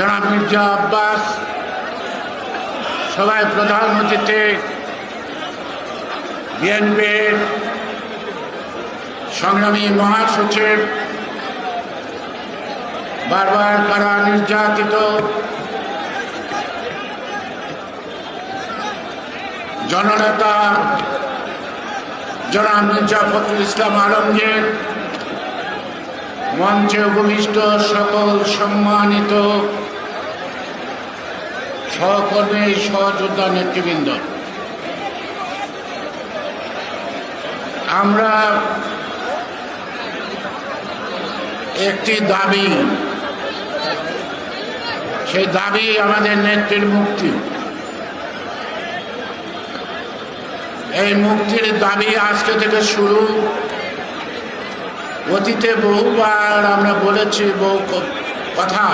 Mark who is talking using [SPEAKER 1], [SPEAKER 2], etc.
[SPEAKER 1] জনাব মির্জা আব্বাস, সভায় প্রধান অতিথি বিএনপির সংগ্রামী মহাসচিব, বারবার কারা নির্যাতিত জননেতা জনাব মির্জা ফখরুল ইসলাম আলমগীর, মঞ্চে উপবিষ্ট সকল সম্মানিত সহকর্মী, সহযোদ্ধা, নেতৃবৃন্দ, আমরা একটি দাবি, সেই দাবি আমাদের নেত্রীর মুক্তি। এই মুক্তির দাবি আজকে থেকে শুরু। অতীতে বহুবার আমরা বলেছি বহু কথা,